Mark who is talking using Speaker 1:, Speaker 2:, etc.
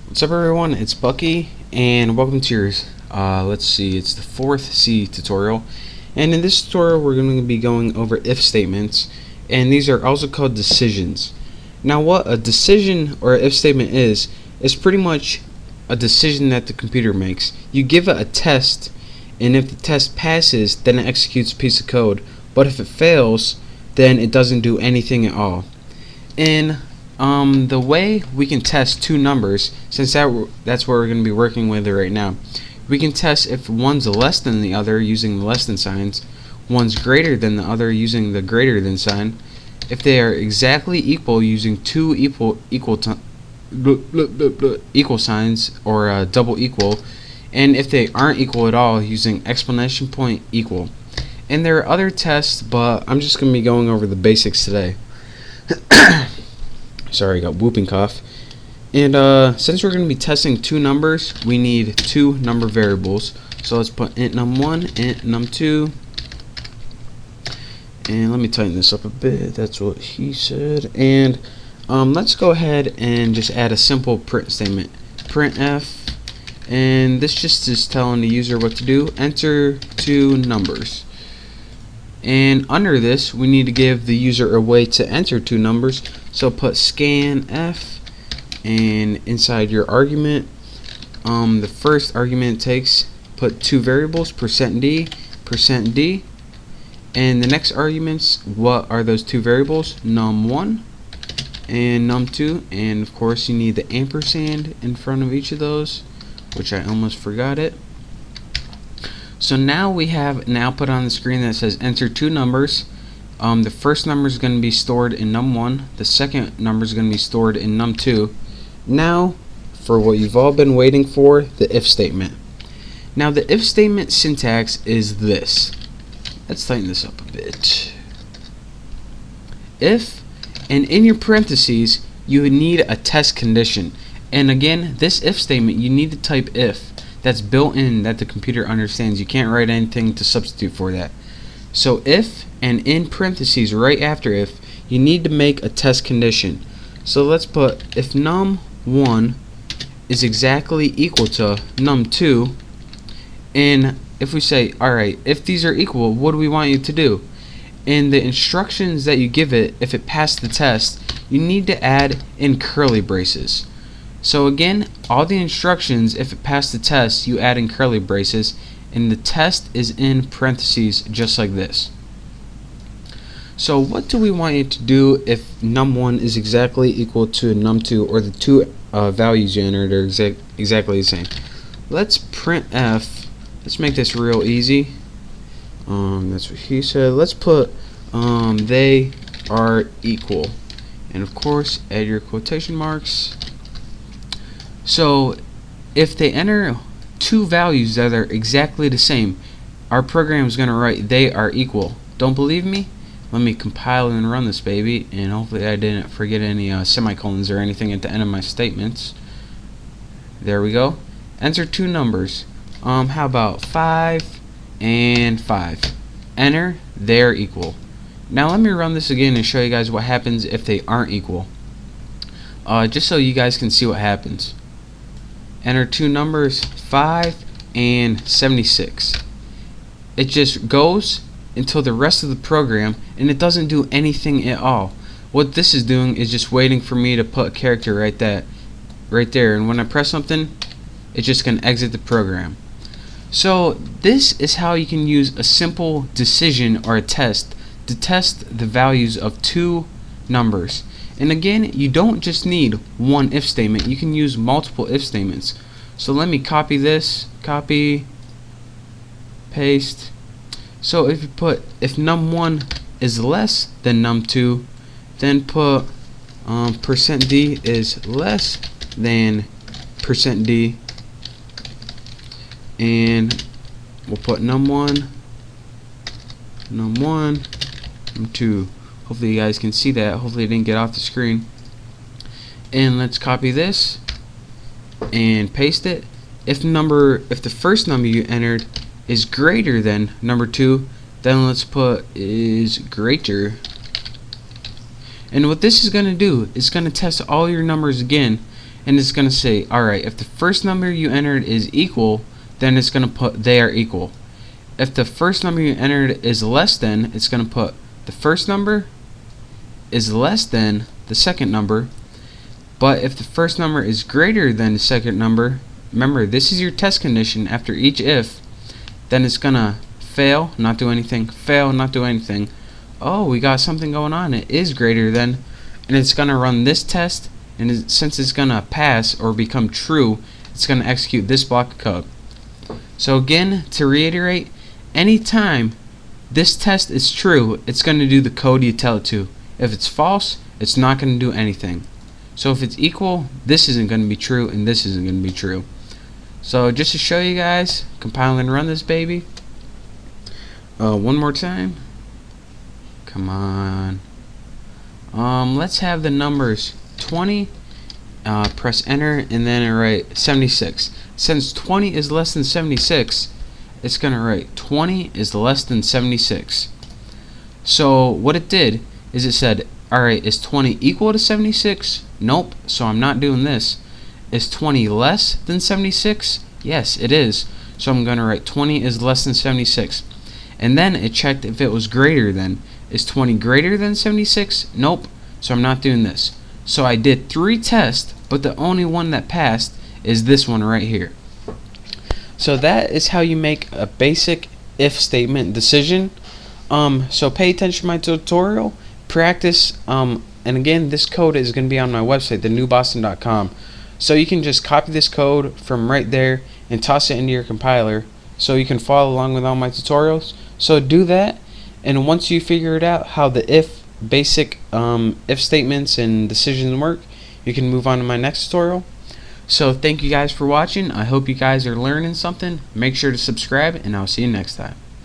Speaker 1: What's up, everyone? It's Bucky, and welcome to your, let's see, it's the fourth C tutorial. And in this tutorial, we're going to be going over if statements, and these are also called decisions. Now, what a decision or if statement is pretty much a decision that the computer makes. You give it a test, and if the test passes, then it executes a piece of code. But if it fails, then it doesn't do anything at all. In the way we can test two numbers, since that's what we're going to be working with right now, we can test if one's less than the other using the less than signs, one's greater than the other using the greater than sign, if they are exactly equal using two equal signs or double equal, and if they aren't equal at all using exclamation point equal. And there are other tests, but I'm just going to be going over the basics today. Sorry, I got whooping cough. And since we're going to be testing two numbers, we need two number variables. So let's put int num1, int num2. And let me tighten this up a bit. That's what he said. And let's go ahead and just add a simple print statement. Printf. And this just is telling the user what to do. Enter two numbers. And under this, we need to give the user a way to enter two numbers. So put scanf, and inside your argument, the first argument takes, put two variables, %d, %d, and the next arguments, what are those two variables? Num1 and num2, and of course you need the ampersand in front of each of those, which I almost forgot it. So now we have an output on the screen that says enter two numbers. The first number is going to be stored in num1. The second number is going to be stored in num2. Now, for what you've all been waiting for, the if statement. Now, the if statement syntax is this. Let's tighten this up a bit. If, and in your parentheses, you would need a test condition. And again, this if statement, you need to type if. That's built in, that the computer understands. You can't write anything to substitute for that. So if, and in parentheses right after if, you need to make a test condition. So let's put if num1 is exactly equal to num2, and if we say, alright, if these are equal, what do we want you to do? In the instructions that you give it, if it passed the test, you need to add in curly braces. So again, all the instructions, if it passed the test, you add in curly braces, and the test is in parentheses just like this. So what do we want you to do if num1 is exactly equal to num2, or the two values you entered are exactly the same? Let's printf. Let's make this real easy. That's what he said. Let's put they are equal, and of course add your quotation marks. So if they enter two values that are exactly the same, our program is going to write they are equal. Don't believe me? Let me compile and run this baby, and hopefully I didn't forget any semicolons or anything at the end of my statements. There we go. Enter two numbers. How about 5 and 5? Enter, they're equal. Now let me run this again and show you guys what happens if they aren't equal. Just so you guys can see what happens. Enter two numbers, 5 and 76. It just goes until the rest of the program, and it doesn't do anything at all. What this is doing is just waiting for me to put a character right there, and when I press something, it's just going to exit the program. So this is how you can use a simple decision or a test to test the values of two numbers. And again, you don't just need one if statement, you can use multiple if statements. So let me copy this, copy, paste. So if you put if num1 is less than num2, then put %d is less than %d, and we'll put num1, num2. Hopefully you guys can see that. Hopefully it didn't get off the screen. And let's copy this and paste it. If the first number you entered is greater than number 2, then let's put is greater. And what this is going to do is going to test all your numbers again, and it's going to say, alright, if the first number you entered is equal, then it's going to put they are equal. If the first number you entered is less than, it's going to put the first number is less than the second number. But if the first number is greater than the second number, remember this is your test condition after each if, then it's going to fail, not do anything, fail, not do anything. Oh, we got something going on, it is greater than, and it's going to run this test, and since it's going to pass or become true, it's going to execute this block of code. So again, to reiterate, anytime this test is true, it's going to do the code you tell it to. If it's false, it's not going to do anything. So if it's equal, this isn't going to be true, and this isn't going to be true. So just to show you guys, compile and run this baby. One more time. Come on. Let's have the numbers 20. Press enter, and then write 76. Since 20 is less than 76, it's gonna write 20 is less than 76. So what it did is it said, alright, is 20 equal to 76? Nope, so I'm not doing this. Is 20 less than 76? Yes, it is. So I'm gonna write 20 is less than 76. And then it checked if it was greater than. Is 20 greater than 76? Nope, so I'm not doing this. So I did 3 tests, but the only one that passed is this one right here. So that is how you make a basic if statement decision. So pay attention to my tutorial, practice, and again, this code is going to be on my website, thenewboston.com. So you can just copy this code from right there and toss it into your compiler so you can follow along with all my tutorials. So do that, and once you figure it out how the basic if statements and decisions work, you can move on to my next tutorial. So thank you guys for watching. I hope you guys are learning something. Make sure to subscribe, and I'll see you next time.